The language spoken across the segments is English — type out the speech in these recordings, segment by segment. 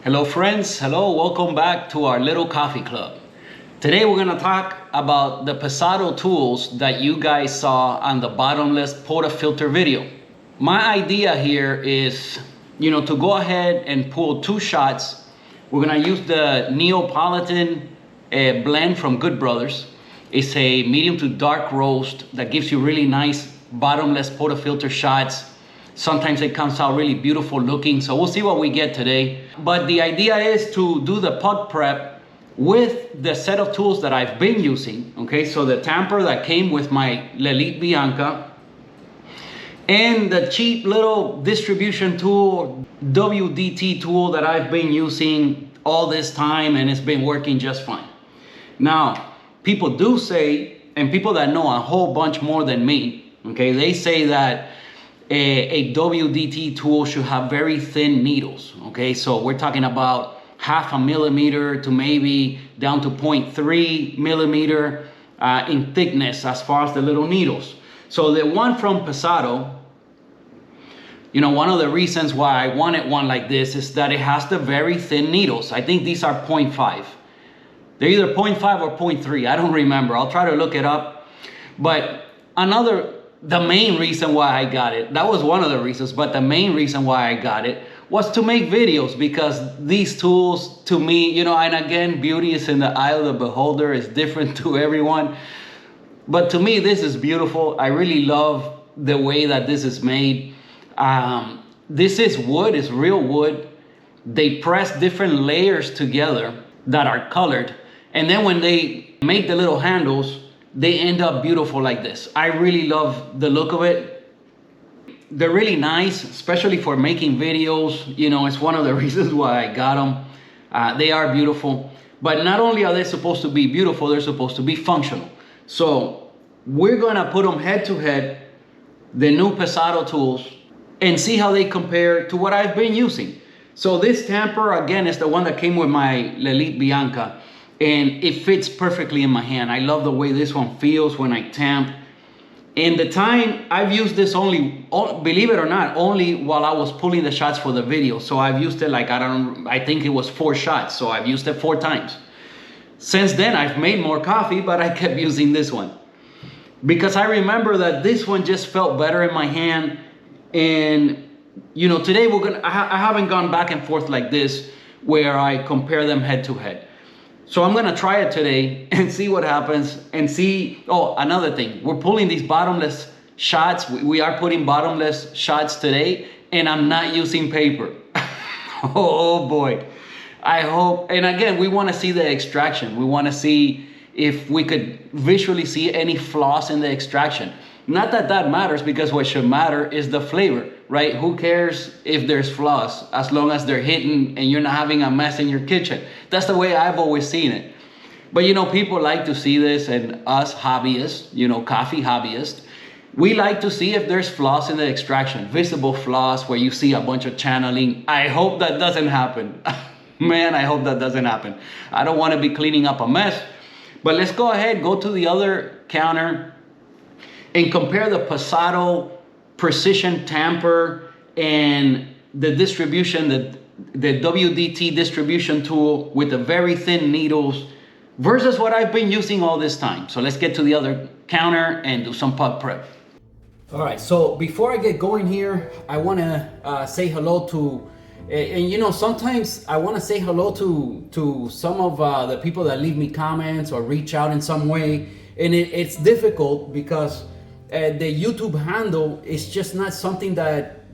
Hello friends, hello, welcome back to our little coffee club. Today we're gonna talk about the Pesado tools that you guys saw on the bottomless portafilter video. My idea here is, to go ahead and pull two shots. We're gonna use the Neapolitan blend from Good Brothers. It's a medium to dark roast that gives you really nice bottomless portafilter shots. Sometimes it comes out really beautiful looking, so we'll see what we get today. But the idea is to do the pot prep with the set of tools that I've been using. Okay, so the tamper that came with my Lelit Bianca, and the cheap little distribution tool, WDT tool that I've been using all this time, and it's been working just fine. Now, people do say, and people that know a whole bunch more than me, okay, they say that a WDT tool should have very thin needles. Okay, so we're talking about 0.5 millimeter to maybe down to 0.3 millimeter in thickness as far as the little needles. So the one from Pesado, one of the reasons why I wanted one like this is that it has the very thin needles. I think these are 0.5. They're either 0.5 or 0.3. I don't remember. I'll try to look it up. But the main reason why I got it, that was one of the reasons, but the main reason why I got it was to make videos, because these tools to me, and again, beauty is in the eye of the beholder, is different to everyone. But to me, this is beautiful. I really love the way that this is made. This is wood, it's real wood. They press different layers together that are colored. And then when they make the little handles, they end up beautiful like this. I really love the look of it. They're really nice, especially for making videos. It's one of the reasons why I got them. They are beautiful. But not only are they supposed to be beautiful, they're supposed to be functional. So we're gonna put them head to head, the new Pesado tools, and see how they compare to what I've been using. So this tamper, again, is the one that came with my Lelit Bianca. And it fits perfectly in my hand. I love the way this one feels when I tamp. And the time I've used this believe it or not, only while I was pulling the shots for the video. So I've used it I think it was 4 shots. So I've used it 4 times. Since then, I've made more coffee, but I kept using this one, because I remember that this one just felt better in my hand. And, today I haven't gone back and forth like this where I compare them head to head. So I'm gonna try it today and see what happens, and see. Oh, another thing, we're pulling these bottomless shots. We are putting bottomless shots today, and I'm not using paper. Oh boy. I hope, and again, we wanna see the extraction. We wanna see if we could visually see any flaws in the extraction. Not that that matters, because what should matter is the flavor, right? Who cares if there's flaws, as long as they're hidden and you're not having a mess in your kitchen. That's the way I've always seen it. But people like to see this, and us hobbyists, coffee hobbyists, we like to see if there's flaws in the extraction, visible flaws where you see a bunch of channeling. I hope that doesn't happen. Man, I hope that doesn't happen. I don't want to be cleaning up a mess. But let's go ahead, go to the other counter, and compare the Pesado Precision Tamper and the distribution, the WDT distribution tool with the very thin needles versus what I've been using all this time. So let's get to the other counter and do some pot prep. All right, so before I get going here, I want to say hello to, and sometimes I want to say hello to some of the people that leave me comments or reach out in some way. And it's difficult because the YouTube handle is just not something that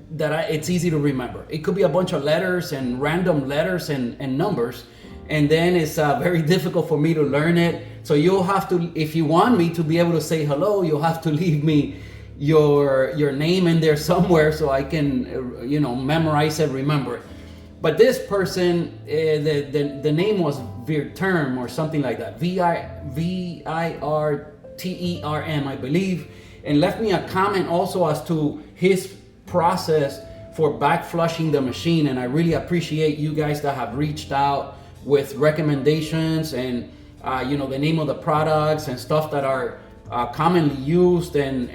it's easy to remember. It could be a bunch of letters and random letters and numbers, and then it's very difficult for me to learn it. So you'll have to, if you want me to be able to say hello, you'll have to leave me your name in there somewhere so I can memorize it, remember it. But this person, the name was Virterm or something like that, Virterm, I believe, and left me a comment also as to his process for back flushing the machine. And I really appreciate you guys that have reached out with recommendations and the name of the products and stuff that are commonly used, and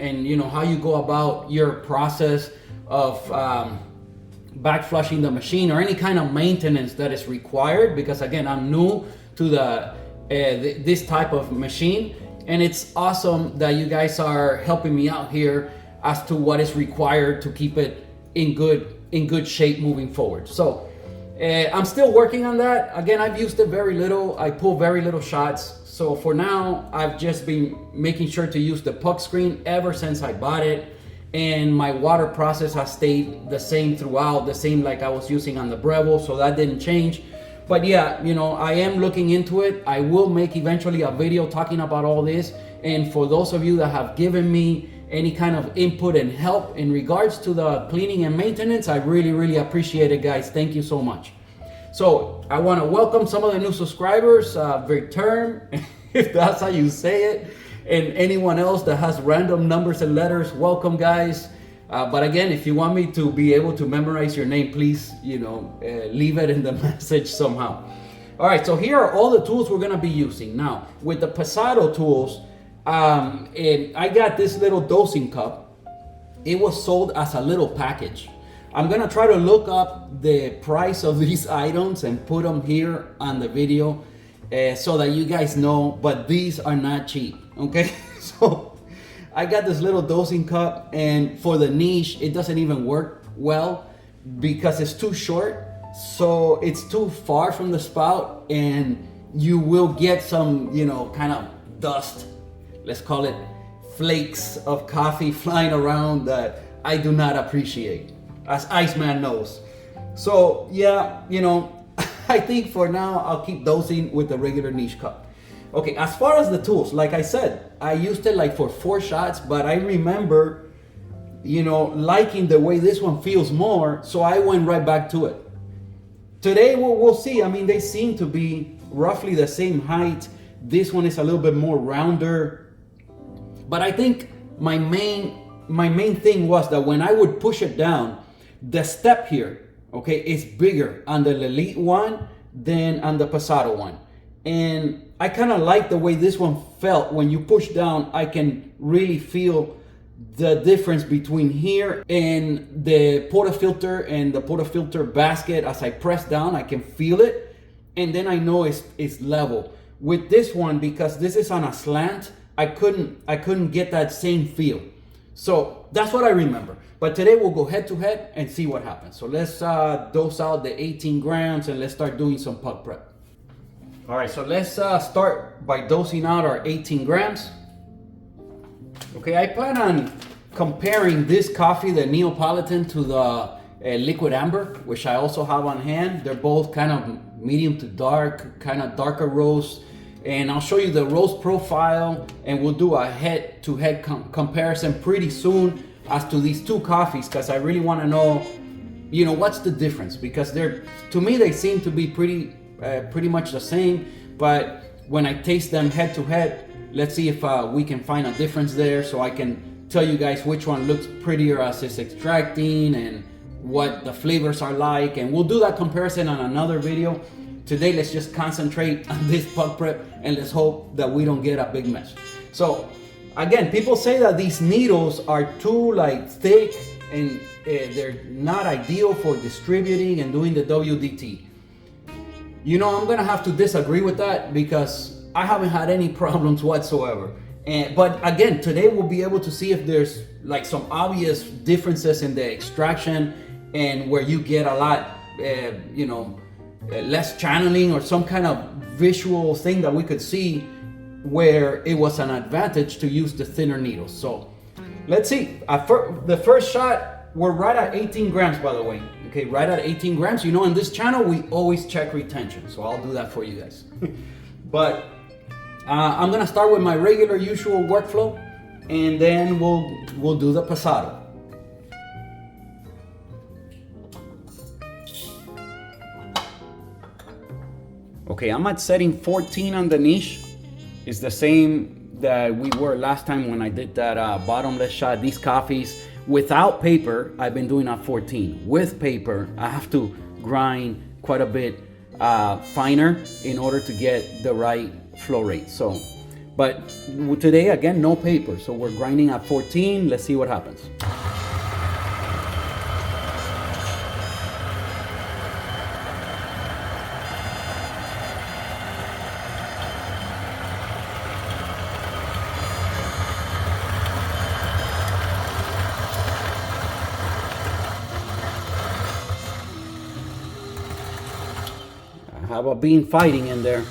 how you go about your process of back flushing the machine or any kind of maintenance that is required, because again, I'm new to this type of machine, and it's awesome that you guys are helping me out here as to what is required to keep it in good shape moving forward. So I'm still working on that. Again, I've used it very little. I pull very little shots. So for now, I've just been making sure to use the puck screen ever since I bought it. And my water process has stayed the same throughout, the same like I was using on the Breville, so that didn't change. But yeah, you know, I am looking into it. I will make eventually a video talking about all this. And for those of you that have given me any kind of input and help in regards to the cleaning and maintenance, I really, really appreciate it, guys. Thank you so much. So I want to welcome some of the new subscribers, return, if that's how you say it. And anyone else that has random numbers and letters, welcome, guys. But again, if you want me to be able to memorize your name, please, you know, leave it in the message somehow. All right, so here are all the tools we're gonna be using. Now, with the Pesado tools, and I got this little dosing cup. It was sold as a little package. I'm gonna try to look up the price of these items and put them here on the video so that you guys know, but these are not cheap. Okay, so I got this little dosing cup, and for the niche, it doesn't even work well because it's too short. So it's too far from the spout, and you will get some, you know, kind of dust, let's call it flakes of coffee flying around that I do not appreciate, as Iceman knows. So yeah, you know, I think for now, I'll keep dosing with the regular niche cup. Okay, as far as the tools, like I said, I used it like for 4 shots, but I remember, you know, liking the way this one feels more, so I went right back to it. Today, we'll see. I mean, they seem to be roughly the same height. This one is a little bit more rounder. But I think my main thing was that when I would push it down, the step here, okay, is bigger on the Lelit one than on the Pesado one. And I kind of like the way this one felt. When you push down, I can really feel the difference between here and the portafilter and the portafilter basket. As I press down, I can feel it, and then I know it's level. With this one, because this is on a slant, I couldn't get that same feel. So that's what I remember. But today we'll go head to head and see what happens. So let's dose out the 18 grams and let's start doing some puck prep. All right, so let's start by dosing out our 18 grams. Okay, I plan on comparing this coffee, the Neapolitan, to the liquid amber, which I also have on hand. They're both kind of medium to dark, kind of darker roast. And I'll show you the roast profile, and we'll do a head-to-head comparison pretty soon as to these two coffees, because I really want to know, you know, what's the difference, because to me they seem to be pretty much the same, but when I taste them head to head, let's see if we can find a difference there, so I can tell you guys which one looks prettier as it's extracting and what the flavors are like, and we'll do that comparison on another video. Today, let's just concentrate on this puck prep, and let's hope that we don't get a big mess. So again, people say that these needles are too like thick and they're not ideal for distributing and doing the WDT. You know, I'm gonna have to disagree with that because I haven't had any problems whatsoever. But again, today we'll be able to see if there's like some obvious differences in the extraction and where you get a lot, you know, less channeling or some kind of visual thing that we could see where it was an advantage to use the thinner needles. So let's see. The first shot, we're right at 18 grams, by the way. Okay, right at 18 grams. You know, on this channel, we always check retention. So I'll do that for you guys. But I'm gonna start with my regular usual workflow, and then we'll do the Pesado. Okay, I'm at setting 14 on the niche. It's the same that we were last time when I did that bottomless shot. These coffees, without paper, I've been doing at 14. With paper, I have to grind quite a bit finer in order to get the right flow rate. So, but today, again, no paper. So we're grinding at 14. Let's see what happens. have a bean fighting in there.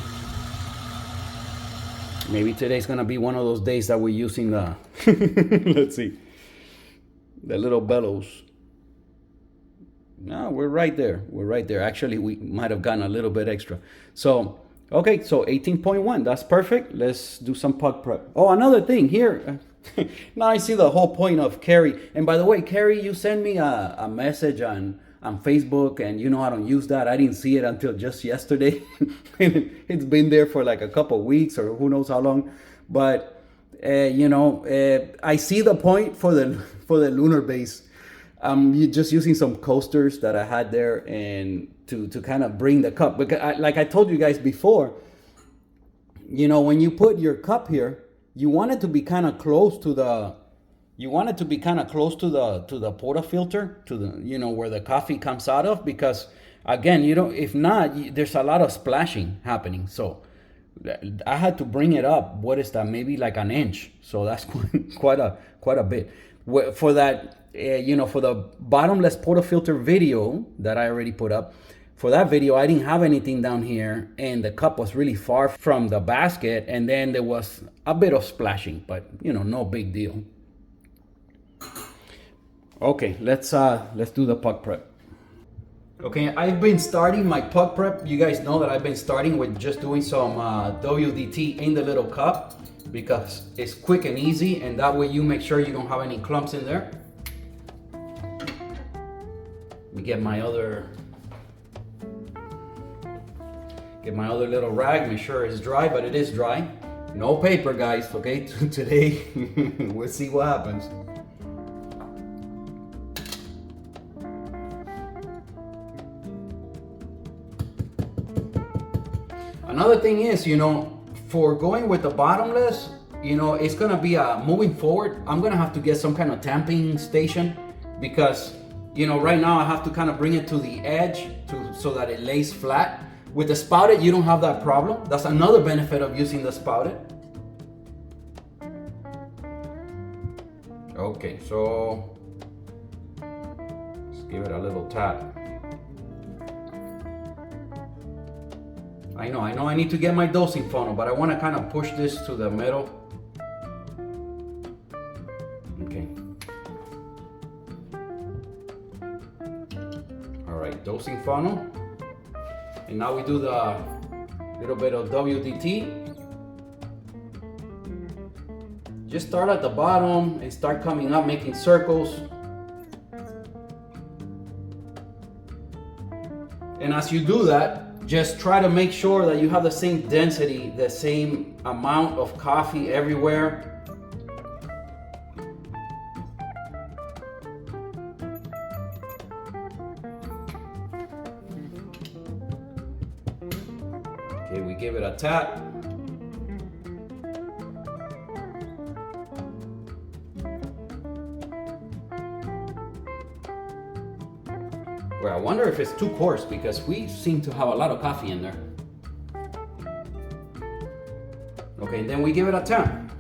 Maybe today's gonna be one of those days that we're using the, let's see, the little bellows. No, we're right there. We're right there. Actually, we might have gotten a little bit extra. So, okay, so 18.1, that's perfect. Let's do some puck prep. Oh, another thing here. Now I see the whole point of Carrie. And by the way, Carrie, you sent me a message on Facebook, and you know I don't use that. I didn't see it until just yesterday. It's been there for like a couple weeks or who knows how long. But I see the point for the lunar base. I'm just using some coasters that I had there and to kind of bring the cup. Because like I told you guys before, when you put your cup here, you want it to be kind of close to the portafilter, to the where the coffee comes out of, because again, if not, there's a lot of splashing happening. So I had to bring it up. What is that? Maybe like an inch. So that's quite a bit. For that, for the bottomless portafilter video that I already put up, for that video, I didn't have anything down here, and the cup was really far from the basket, and then there was a bit of splashing, but no big deal. Okay, let's do the puck prep. Okay, I've been starting my puck prep. You guys know that I've been starting with just doing some WDT in the little cup, because it's quick and easy, and that way you make sure you don't have any clumps in there. Let me get my other little rag, make sure it's dry, but it is dry. No paper, guys, okay? Today, we'll see what happens. Another thing is, for going with the bottomless, it's gonna be moving forward, I'm gonna have to get some kind of tamping station, because, right now I have to kind of bring it to the edge so that it lays flat. With the spouted, you don't have that problem. That's another benefit of using the spouted. Okay, so let's give it a little tap. I know I need to get my dosing funnel, but I want to kind of push this to the middle. Okay. All right, dosing funnel. And now we do the little bit of WDT. Just start at the bottom and start coming up, making circles. And as you do that, just try to make sure that you have the same density, the same amount of coffee everywhere. Okay, we give it a tap. Well, I wonder if it's too coarse, because we seem to have a lot of coffee in there. Okay, then we give it a tap.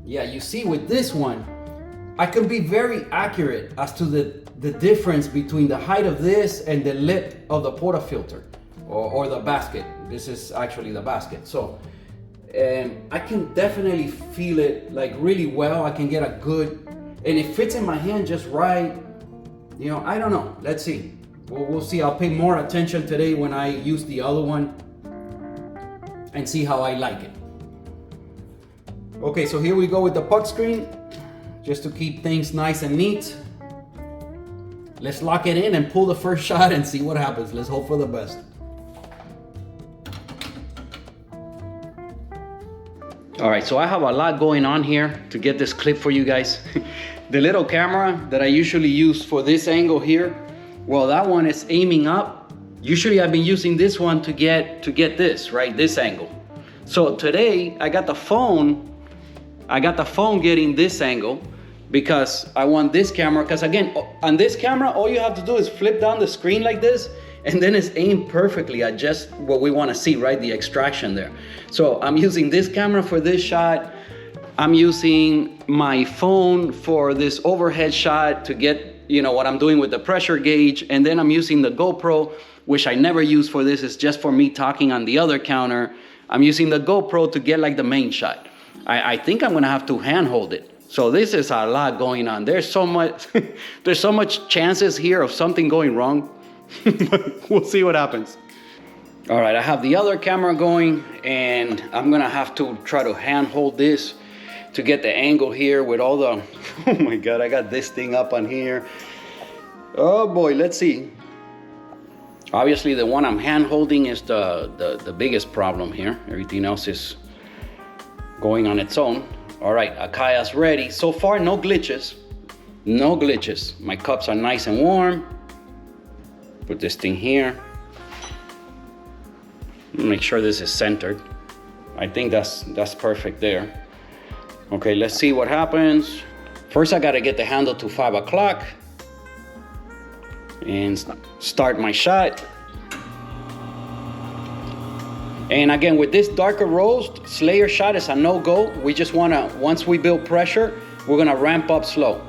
Yeah, you see with this one, I can be very accurate as to the difference between the height of this and the lip of the portafilter or the basket. This is actually the basket. So I can definitely feel it like really well. I can get a good, and it fits in my hand just right. I don't know. Let's see. We'll see. I'll pay more attention today when I use the other one and see how I like it. Okay, so here we go with the puck screen, just to keep things nice and neat. Let's lock it in and pull the first shot and see what happens. Let's hope for the best. All right, so I have a lot going on here to get this clip for you guys. The little camera that I usually use for this angle here, well, that one is aiming up. Usually I've been using this one to get this, right, this angle. So today I got the phone getting this angle, because I want this camera, because again, on this camera, all you have to do is flip down the screen like this, and then it's aimed perfectly at just what we want to see, right? The extraction there. So I'm using this camera for this shot. I'm using my phone for this overhead shot to get you know, what I'm doing with the pressure gauge. And then I'm using the GoPro, which I never use for this. It's just for me talking on the other counter. I'm using the GoPro to get like the main shot. I think I'm gonna have to hand hold it. So this is a lot going on. There's so much, there's so much chances here of something going wrong. But we'll see what happens. All right, I have the other camera going, and I'm gonna have to try to hand hold this to get the angle here with all the, oh my God, I got this thing up on here. Oh boy, let's see. Obviously the one I'm hand holding is the biggest problem here. Everything else is going on its own. All right, Akaya's ready. So far, no glitches, no glitches. My cups are nice and warm. Put this thing here. Make sure this is centered. I think that's perfect there. Okay, let's see what happens. First, I gotta get the handle to 5 o'clock and start my shot. And again, with this darker roast, Slayer shot is a no-go. We just wanna, once we build pressure, we're gonna ramp up slow.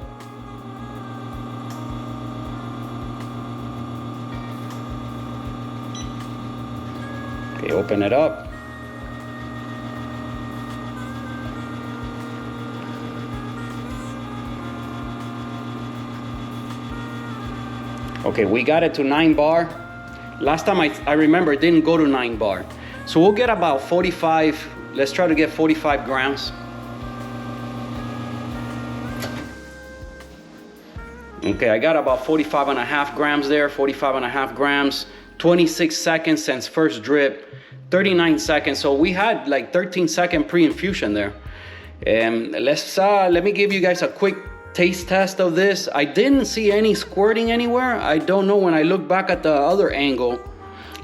Okay, open it up. Okay, we got it to 9 bar. Last time I remember it didn't go to 9 bar. So we'll get about 45, let's try to get 45 grams. Okay, I got about 45 and a half grams there, 45 and a half grams, 26 seconds since first drip, 39 seconds. So we had like 13-second pre-infusion there. And let me give you guys a quick taste test of this. I didn't see any squirting anywhere. I don't know, when I look back at the other angle,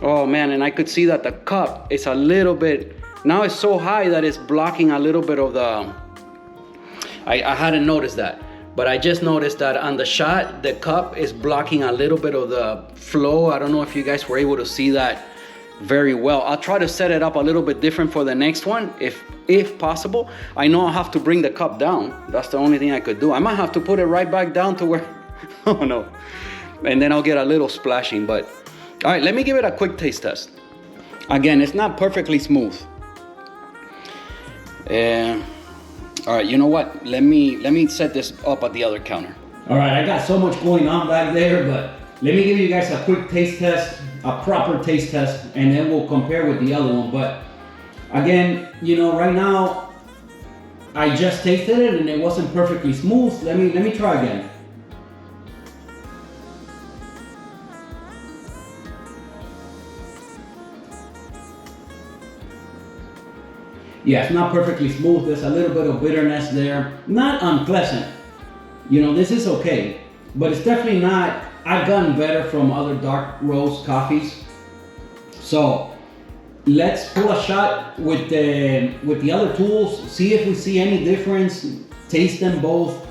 oh man, and I could see that the cup is a little bit, now it's so high that it's blocking a little bit of the, I hadn't noticed that, but I just noticed that on the shot, the cup is blocking a little bit of the flow. I don't know if you guys were able to see that very well. I'll try to set it up a little bit different for the next one, if possible. I know I'll have to bring the cup down. That's the only thing I could do. I might have to put it right back down to where, oh no. And then I'll get a little splashing, but all right, let me give it a quick taste test. Again, it's not perfectly smooth. All right, you know what? Let me set this up at the other counter. All right, I got so much going on back there, but let me give you guys a quick taste test, a proper taste test, and then we'll compare with the other one. But again, you know, right now, I just tasted it and it wasn't perfectly smooth. Let me try again. Yeah, it's not perfectly smooth. There's a little bit of bitterness there. Not unpleasant. You know, this is okay, but it's definitely not. I've gotten better from other dark roast coffees. So let's pull a shot with the other tools. See if we see any difference. Taste them both.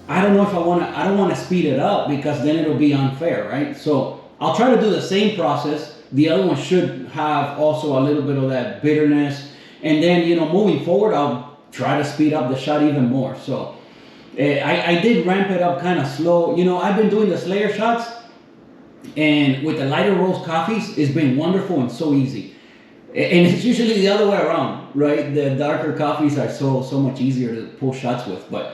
I don't know if I don't want to speed it up because then it'll be unfair, right? So I'll try to do the same process. The other one should have also a little bit of that bitterness. And then, you know, moving forward, I'll try to speed up the shot even more. So I did ramp it up kind of slow. You know, I've been doing the Slayer shots, and with the lighter roast coffees, it's been wonderful and so easy. And it's usually the other way around, right? The darker coffees are so much easier to pull shots with. But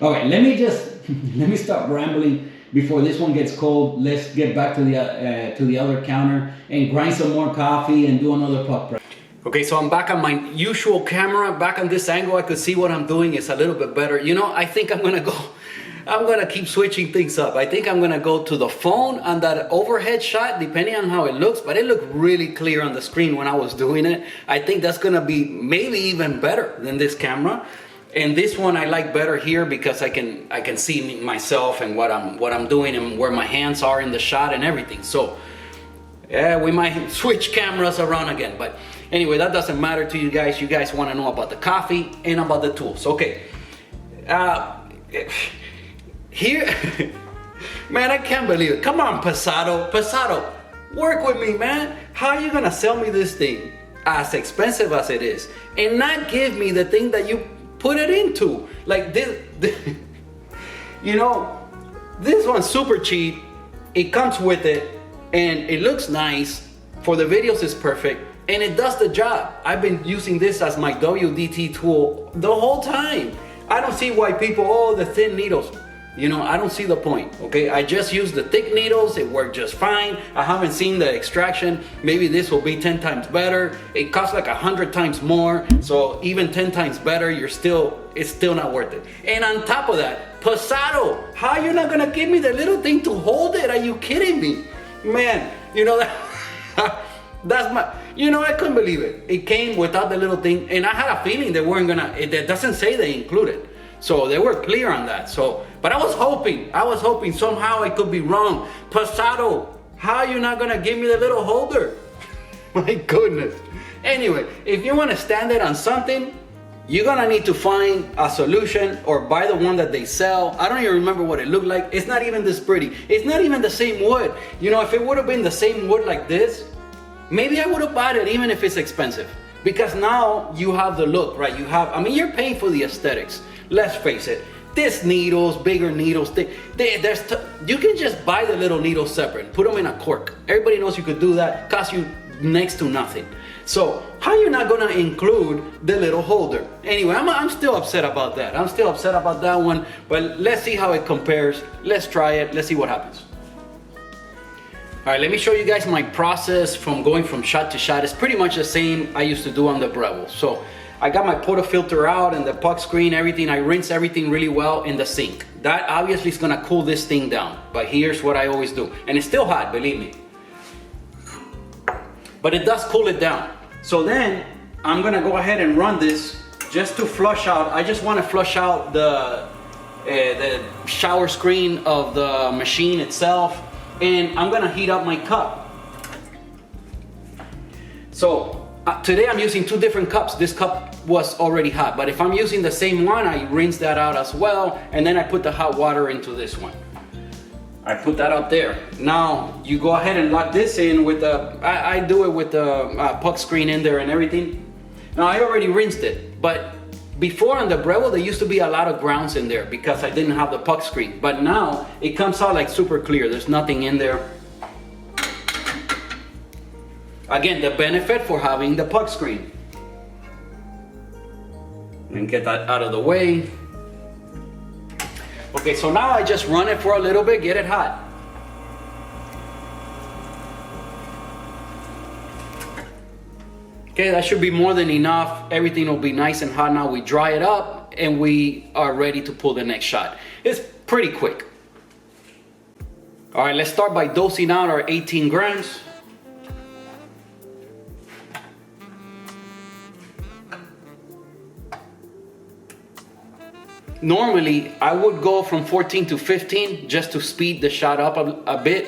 okay, let me stop rambling before this one gets cold. Let's get back to the other counter and grind some more coffee and do another puck press. Okay, so I'm back on my usual camera, back on this angle. I could see what I'm doing is a little bit better. You know, I think I'm gonna keep switching things up. I think I'm gonna go to the phone on that overhead shot, depending on how it looks, but it looked really clear on the screen when I was doing it. I think that's gonna be maybe even better than this camera. And this one I like better here because I can see myself and what I'm doing and where my hands are in the shot and everything. So yeah, we might switch cameras around again, but anyway, that doesn't matter to you guys. You guys want to know about the coffee and about the tools. Okay. Here, man, I can't believe it. Come on, Pesado, work with me, man. How are you going to sell me this thing as expensive as it is and not give me the thing that you put it into? Like this you know, This one's super cheap. It comes with it and it looks nice. For the videos it's perfect and it does the job. I've been using this as my WDT tool the whole time. I don't see why people, oh, the thin needles. You know, I don't see the point, okay? I just use the thick needles, it worked just fine. I haven't seen the extraction. Maybe this will be 10 times better. It costs like 100 times more. So even 10 times better, it's still not worth it. And on top of that, Pesado, how you not gonna give me the little thing to hold it? Are you kidding me? Man, you know that, I couldn't believe it. It came without the little thing and I had a feeling they weren't gonna, it doesn't say they included. So they were clear on that. But I was hoping somehow I could be wrong. Pesado, how you not gonna give me the little holder? My goodness. Anyway, if you wanna stand it on something, you're gonna need to find a solution or buy the one that they sell. I don't even remember what it looked like. It's not even this pretty. It's not even the same wood. You know, if it would have been the same wood like this, maybe I would have bought it even if it's expensive. Because now you have the look, right? You're paying for the aesthetics. Let's face it, this needles, bigger needles, you can just buy the little needles separate, put them in a cork. Everybody knows you could do that, cost you next to nothing. So how you not gonna include the little holder? Anyway, I'm still upset about that. I'm still upset about that one, but let's see how it compares. Let's try it, let's see what happens. All right, let me show you guys my process from going from shot to shot. It's pretty much the same I used to do on the Breville. So I got my portafilter out and the puck screen, everything. I rinse everything really well in the sink. That obviously is gonna cool this thing down, but here's what I always do. And it's still hot, believe me. But it does cool it down. So then I'm gonna go ahead and run this just to flush out. I just wanna flush out the shower screen of the machine itself. And I'm gonna heat up my cup. So today I'm using two different cups. This cup was already hot, but if I'm using the same one, I rinse that out as well, and then I put the hot water into this one. I put that up there. Now you go ahead and lock this in with I do it with the puck screen in there and everything. Now I already rinsed it, but before on the Breville, there used to be a lot of grounds in there because I didn't have the puck screen. But now it comes out like super clear. There's nothing in there. Again, the benefit for having the puck screen. And get that out of the way. Okay, so now I just run it for a little bit, get it hot. Okay, that should be more than enough. Everything will be nice and hot. Now we dry it up and we are ready to pull the next shot. It's pretty quick. All right, let's start by dosing out our 18 grams. Normally, I would go from 14 to 15 just to speed the shot up a bit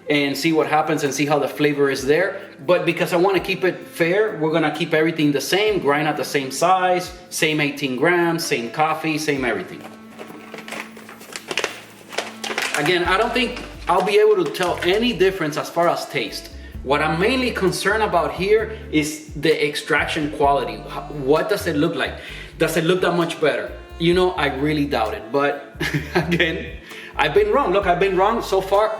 and see what happens and see how the flavor is there. But because I want to keep it fair, we're gonna keep everything the same, grind at the same size, same 18 grams, same coffee, same everything. Again, I don't think I'll be able to tell any difference as far as taste. What I'm mainly concerned about here is the extraction quality. What does it look like? Does it look that much better? You know, I really doubt it. But again, I've been wrong. Look, I've been wrong so far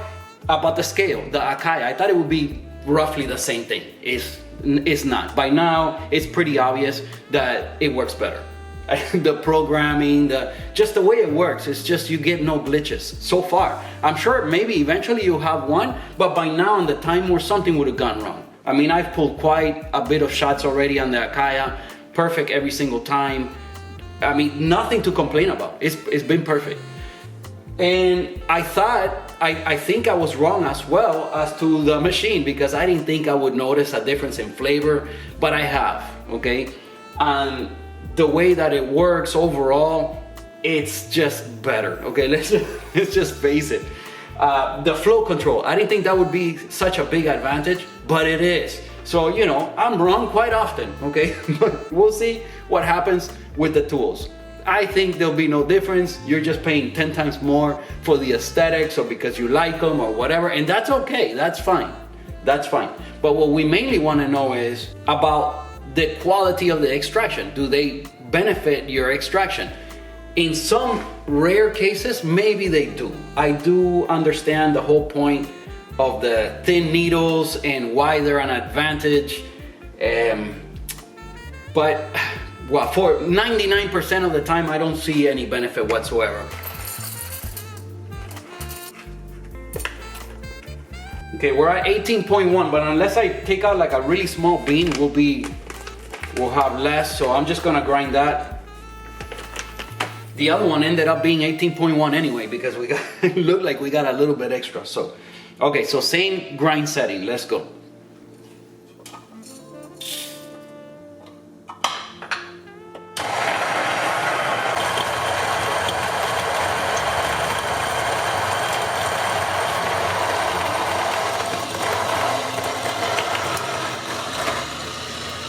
about the scale, the Akai. I thought it would be roughly the same thing. It's not. By now, it's pretty obvious that it works better. The programming, just the way it works, it's just you get no glitches so far. I'm sure maybe eventually you'll have one, but by now in the time where something would have gone wrong. I mean, I've pulled quite a bit of shots already on the Akaya, perfect every single time. I mean, nothing to complain about. It's been perfect. And I think I was wrong as well as to the machine because I didn't think I would notice a difference in flavor, but I have, okay? And the way that it works overall, it's just better, okay? Let's just face it. The flow control, I didn't think that would be such a big advantage, but it is. So, you know, I'm wrong quite often, okay? But we'll see what happens with the tools. I think there'll be no difference. You're just paying 10 times more for the aesthetics or because you like them or whatever, and that's okay, that's fine. That's fine. But what we mainly want to know is about the quality of the extraction. Do they benefit your extraction? In some rare cases, maybe they do. I do understand the whole point of the thin needles and why they're an advantage. But well, for 99% of the time, I don't see any benefit whatsoever. Okay, we're at 18.1, but unless I take out like a really small bean, we'll have less. So I'm just gonna grind that. The other one ended up being 18.1 anyway, because we got it looked like we got a little bit extra. So, okay, so same grind setting. Let's go.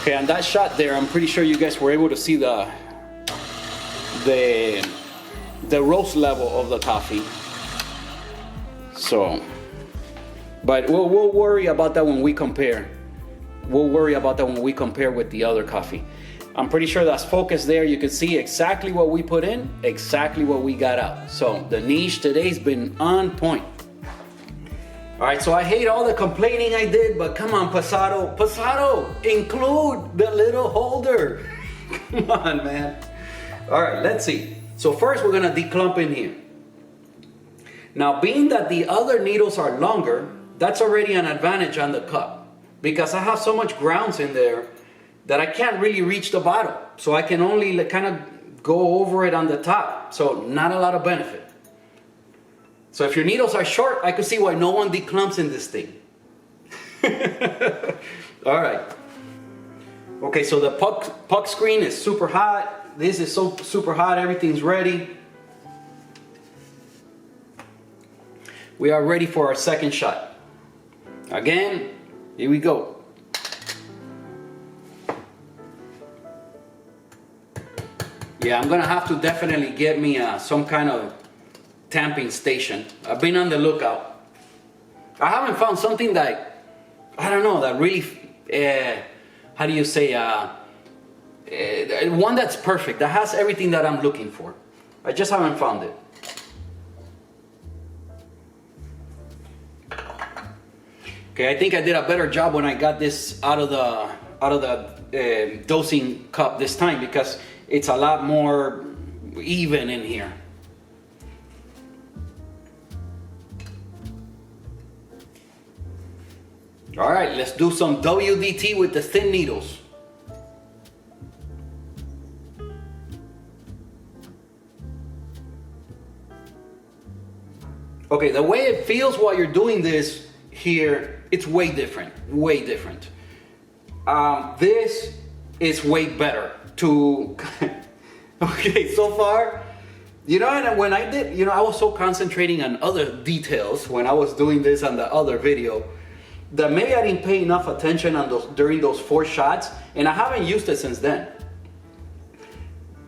Okay, on that shot there, I'm pretty sure you guys were able to see the roast level of the coffee. So, but we'll worry about that when we compare. We'll worry about that when we compare with the other coffee. I'm pretty sure that's focused there. You can see exactly what we put in, exactly what we got out. So the niche today's been on point. All right, so I hate all the complaining I did, but come on, Pesado, include the little holder. Come on, man. All right, let's see. So first we're gonna declump in here. Now, being that the other needles are longer, that's already an advantage on the cup, because I have so much grounds in there that I can't really reach the bottom. So I can only kind of go over it on the top. So not a lot of benefit. So if your needles are short, I could see why no one declumps in this thing. All right. Okay, so the puck screen is super hot. This is so super hot, everything's ready. We are ready for our second shot. Again, here we go. Yeah, I'm gonna have to definitely get me some kind of tamping station. I've been on the lookout. I haven't found something that, I don't know, that really, how do you say, one that's perfect, that has everything that I'm looking for. I just haven't found it. Okay, I think I did a better job when I got this out of the dosing cup this time, because it's a lot more even in here. All right, let's do some WDT with the thin needles. Okay, the way it feels while you're doing this here, it's way different, way different. This is way better to, okay, so far, you know, and when I did, you know, I was so concentrating on other details when I was doing this on the other video, that maybe I didn't pay enough attention on those during those 4 shots, and I haven't used it since then.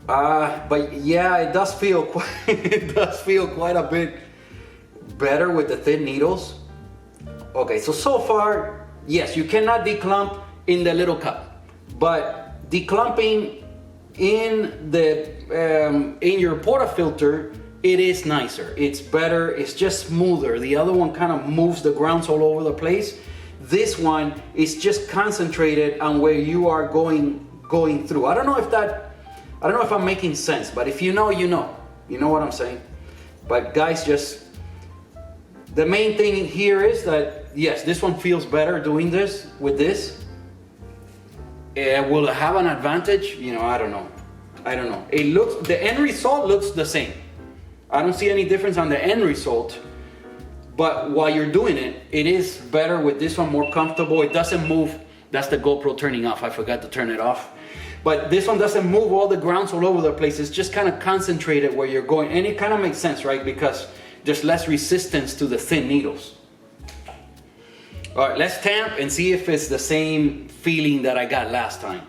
But yeah, it does feel quite a bit better with the thin needles. Okay, so far, yes, you cannot declump in the little cup, but declumping in the in your portafilter, it is nicer. It's better. It's just smoother. The other one kind of moves the grounds all over the place. This one is just concentrated on where you are going through. I don't know if I'm making sense, but if you know, you know. You know what I'm saying? But guys, just the main thing here is that yes, this one feels better doing this with this. Will it have an advantage? You know, I don't know. It looks, the end result looks the same. I don't see any difference on the end result. But while you're doing it, it is better with this one, more comfortable. It doesn't move. That's the GoPro turning off. I forgot to turn it off. But this one doesn't move all the grounds all over the place. It's just kind of concentrated where you're going. And it kind of makes sense, right? Because there's less resistance to the thin needles. All right, let's tamp and see if it's the same feeling that I got last time.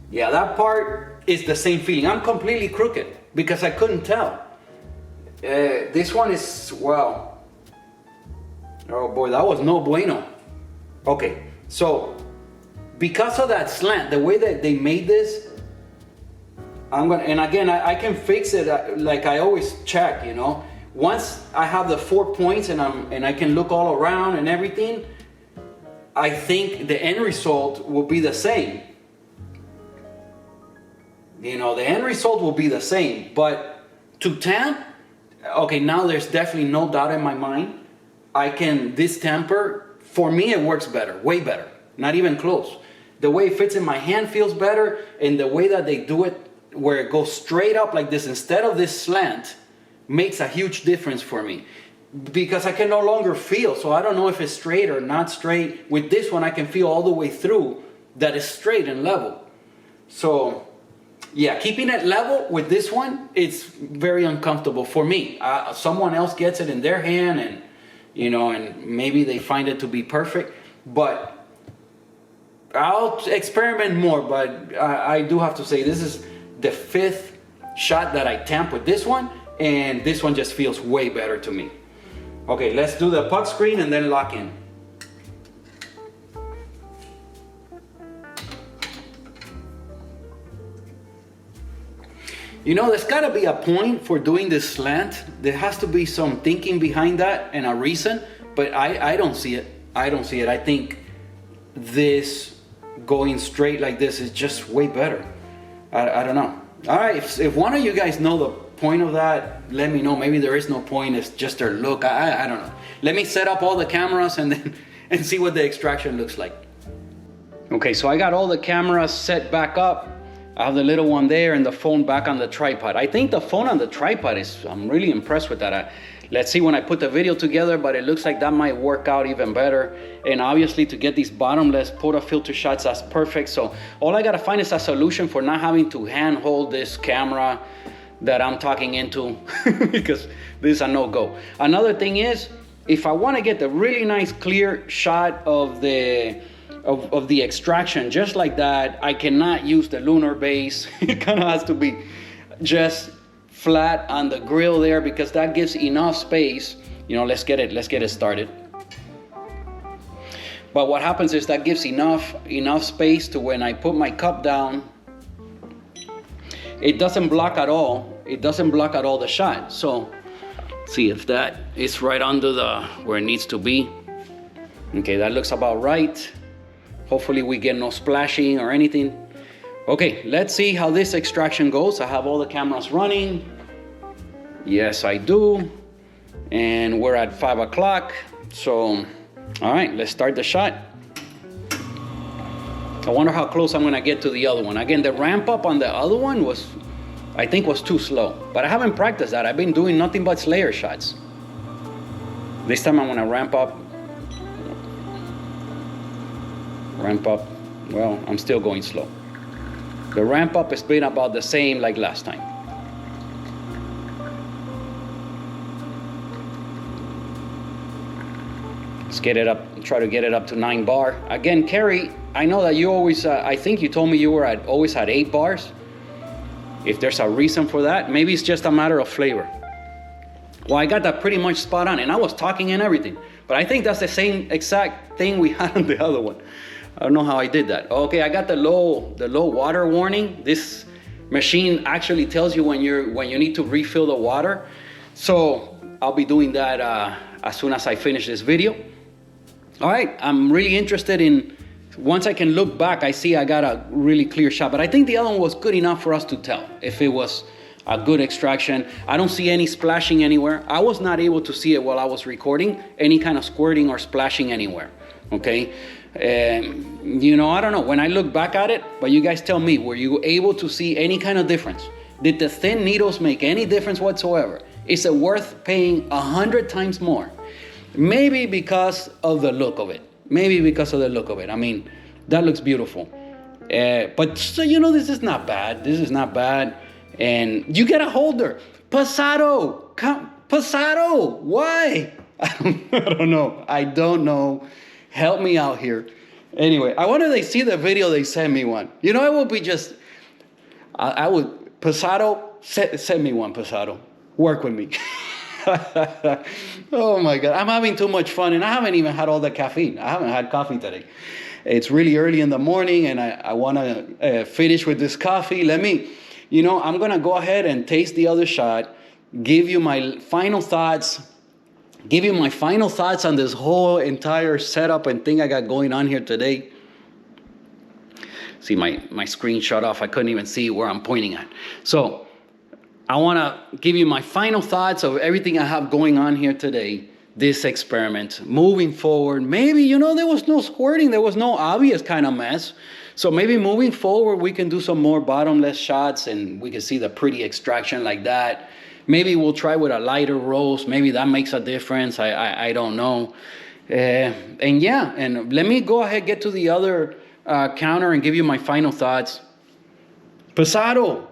Yeah, that part is the same feeling. I'm completely crooked because I couldn't tell. Okay, this one is, well, oh boy, that was no bueno. Okay, so because of that slant, the way that they made this, I'm gonna, and again, I can fix it like I always check, you know. Once I have the 4 points and I can look all around and everything, I think the end result will be the same. You know, the end result will be the same, but to tamp, okay, now there's definitely no doubt in my mind. This tamper, for me, it works better, way better, not even close. The way it fits in my hand feels better, and the way that they do it, where it goes straight up like this instead of this slant, makes a huge difference for me. Because I can no longer feel, so I don't know if it's straight or not straight. With this one, I can feel all the way through that it's straight and level. So, yeah, keeping it level with this one, it's very uncomfortable for me. Someone else gets it in their hand, and you know, and maybe they find it to be perfect. But I'll experiment more. But I do have to say, this is the 5th shot that I tamp with this one, and this one just feels way better to me. Okay, let's do the puck screen and then lock in. You know, there's gotta be a point for doing this slant. There has to be some thinking behind that and a reason, but I don't see it. I don't see it. I think this going straight like this is just way better. I don't know. All right, if one of you guys know the point of that, let me know. Maybe there is no point, it's just their look. I don't know. Let me set up all the cameras and see what the extraction looks like. Okay, so I got all the cameras set back up. I have the little one there and the phone back on the tripod. I think the phone on the tripod I'm really impressed with that. Let's see when I put the video together, but it looks like that might work out even better. And obviously to get these bottomless portafilter shots, that's perfect. So all I gotta find is a solution for not having to hand hold this camera that I'm talking into because this is a no-go. Another thing is, if I wanna get the really nice clear shot of the extraction just like that, I cannot use the lunar base. It kinda has to be just flat on the grill there because that gives enough space. You know, let's get it started. But what happens is that gives enough space to when I put my cup down, it doesn't block at all. It doesn't block at all the shot. So see if that is right under where it needs to be. Okay, that looks about right. Hopefully we get no splashing or anything. Okay, let's see how this extraction goes. I have all the cameras running. Yes, I do. And we're at 5 o'clock. So, all right, let's start the shot. I wonder how close I'm gonna get to the other one. Again, the ramp up on the other one I think was too slow. But I haven't practiced that. I've been doing nothing but Slayer shots. This time I'm gonna ramp up. Well, I'm still going slow. The ramp up has been about the same like last time. Let's get it up, try to get it up to 9 bar. Again, Carrie, I know that you always, I think you told me you were always at 8 bars. If there's a reason for that, maybe it's just a matter of flavor. Well, I got that pretty much spot on, and I was talking and everything. But I think that's the same exact thing we had on the other one. I don't know how I did that. Okay, I got the low water warning. This machine actually tells you when you need to refill the water. So I'll be doing that as soon as I finish this video. All right, I'm really interested in, once I can look back, I see I got a really clear shot, but I think the other one was good enough for us to tell if it was a good extraction. I don't see any splashing anywhere. I was not able to see it while I was recording, any kind of squirting or splashing anywhere, okay? You know, I don't know, when I look back at it, but you guys tell me, were you able to see any kind of difference? Did the thin needles make any difference whatsoever? Is it worth paying 100 times more? Maybe because of the look of it. Maybe because of the look of it. I mean, that looks beautiful. But so, you know, this is not bad. This is not bad. And you get a holder. Pesado. Pesado. Why? I don't know. I don't know. Help me out here. Anyway, I wonder if they see the video, they send me one. You know, it would be just, I would, Pesado, send me one, Pesado. Work with me. Oh my God, I'm having too much fun, and I haven't even had all the caffeine. I haven't had coffee today. It's really early in the morning, and I want to finish with this coffee. I'm going to go ahead and taste the other shot, give you my final thoughts on this whole entire setup and thing I got going on here today. See, my screen shut off. I couldn't even see where I'm pointing at. So I want to give you my final thoughts of everything I have going on here today, this experiment. Moving forward, maybe, there was no squirting. There was no obvious kind of mess. So maybe moving forward, we can do some more bottomless shots and we can see the pretty extraction like that. Maybe we'll try with a lighter roast. Maybe that makes a difference. I don't know. And let me go ahead, get to the other counter and give you my final thoughts. Pesado,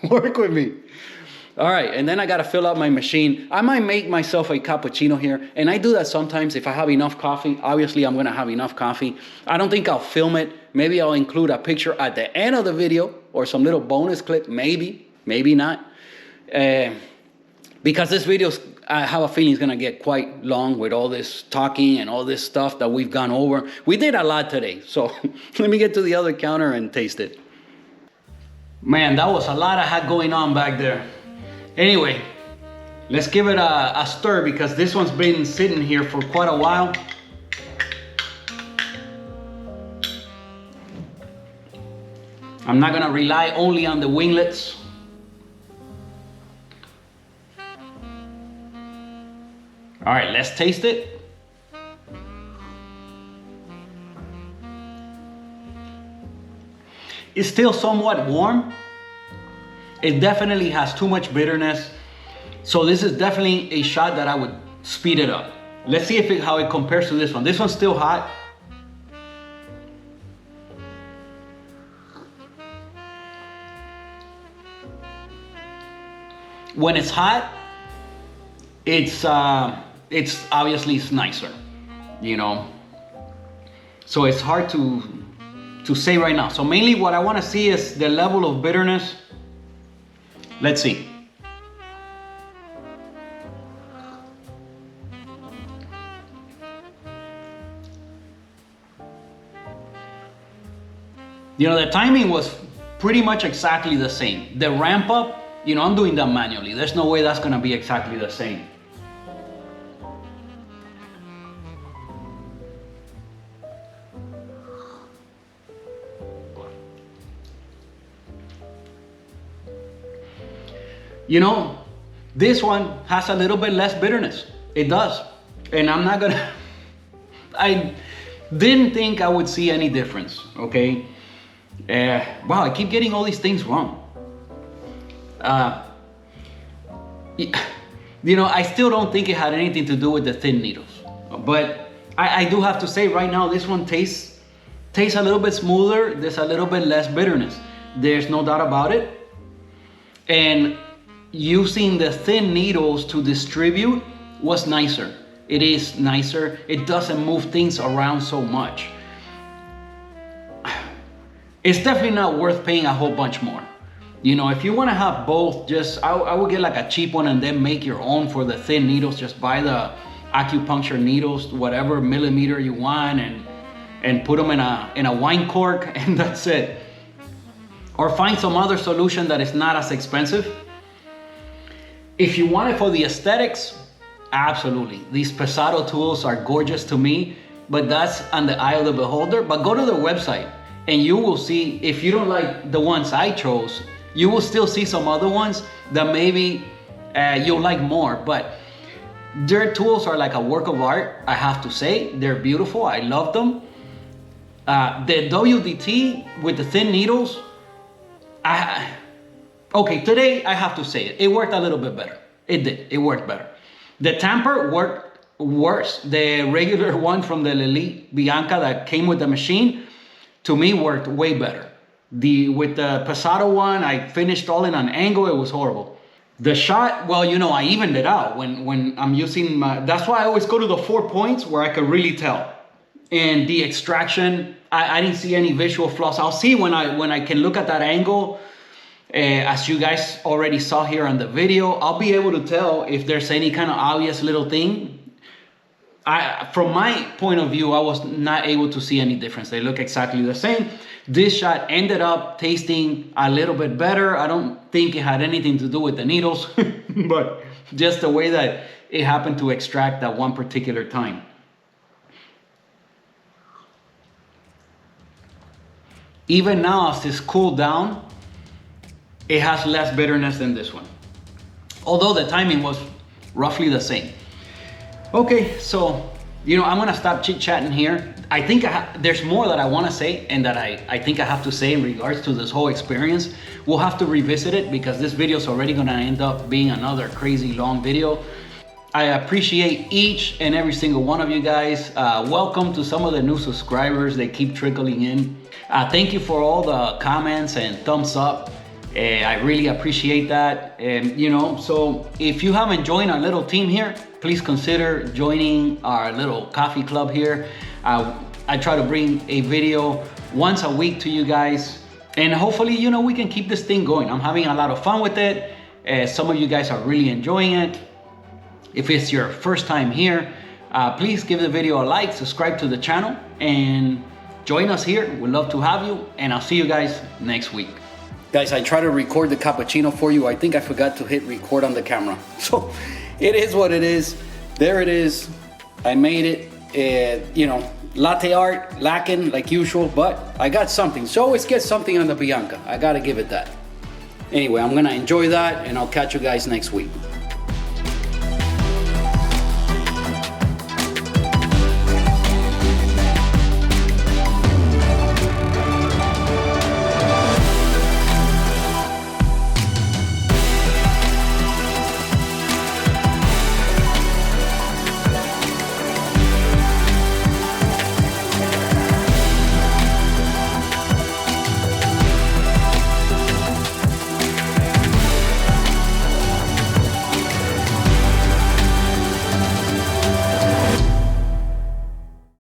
work with me. All right, and then I got to fill up my machine. I might make myself a cappuccino here, and I do that sometimes if I have enough coffee. Obviously, I'm going to have enough coffee. I don't think I'll film it. Maybe I'll include a picture at the end of the video or some little bonus clip. Maybe not. Because this video, I have a feeling, is going to get quite long with all this talking and all this stuff that we've gone over. We did a lot today, so let me get to the other counter and taste it. Man, that was a lot I had going on back there. Anyway, let's give it a stir because this one's been sitting here for quite a while. I'm not gonna rely only on the winglets. All right, let's taste it. It's still somewhat warm. It definitely has too much bitterness. So this is definitely a shot that I would speed it up. Let's see how it compares to this one. This one's still hot. When it's hot, it's obviously nicer, So it's hard to say right now. So mainly what I want to see is the level of bitterness. Let's see. The timing was pretty much exactly the same. The ramp up, I'm doing that manually. There's no way that's going to be exactly the same. This one has a little bit less bitterness. It does. And I'm not gonna, I didn't think I would see any difference, okay? Wow, I keep getting all these things wrong. I still don't think it had anything to do with the thin needles. But I do have to say right now, this one tastes a little bit smoother. There's a little bit less bitterness. There's no doubt about it. And using the thin needles to distribute was nicer. It is nicer. It doesn't move things around so much. It's definitely not worth paying a whole bunch more. If you want to have both, I would get like a cheap one and then make your own for the thin needles. Just buy the acupuncture needles, whatever millimeter you want, and put them in a wine cork, and that's it. Or find some other solution that is not as expensive. If you want it for the aesthetics, absolutely. These Pesado tools are gorgeous to me, but that's on the eye of the beholder. But go to their website and you will see, if you don't like the ones I chose, you will still see some other ones that maybe you'll like more. But their tools are like a work of art, I have to say. They're beautiful, I love them. The WDT with the thin needles, okay, today I have to say it. It worked a little bit better. It did. It worked better. The Tamper worked worse. The regular one from the Lelit Bianca that came with the machine, to me, worked way better. With the Pesado one, I finished all in an angle. It was horrible. The shot, well, I evened it out when I'm using that's why I always go to the 4 points where I can really tell. And the extraction, I didn't see any visual flaws. I'll see when I can look at that angle As you guys already saw here on the video, I'll be able to tell if there's any kind of obvious little thing. From my point of view, I was not able to see any difference. They look exactly the same. This shot ended up tasting a little bit better. I don't think it had anything to do with the needles, but just the way that it happened to extract at one particular time. Even now, as this cooled down, it has less bitterness than this one, although the timing was roughly the same. Okay, so, I'm gonna stop chit-chatting here. I think there's more that I wanna say and that I think I have to say in regards to this whole experience. We'll have to revisit it because this video is already gonna end up being another crazy long video. I appreciate each and every single one of you guys. Welcome to some of the new subscribers. They keep trickling in. Thank you for all the comments and thumbs up. I really appreciate that. And so if you haven't joined our little team here, please consider joining our little coffee club here. I try to bring a video once a week to you guys, and hopefully we can keep this thing going. I'm having a lot of fun with it. Some of you guys are really enjoying it. If it's your first time here, please give the video a like, subscribe to the channel, and join us here. We'd love to have you, and I'll see you guys next week. Guys, I try to record the cappuccino for you. I think I forgot to hit record on the camera. So it is what it is. There it is. I made it. Latte art, lacking like usual, but I got something. So always get something on the Bianca. I gotta give it that. Anyway, I'm gonna enjoy that, and I'll catch you guys next week.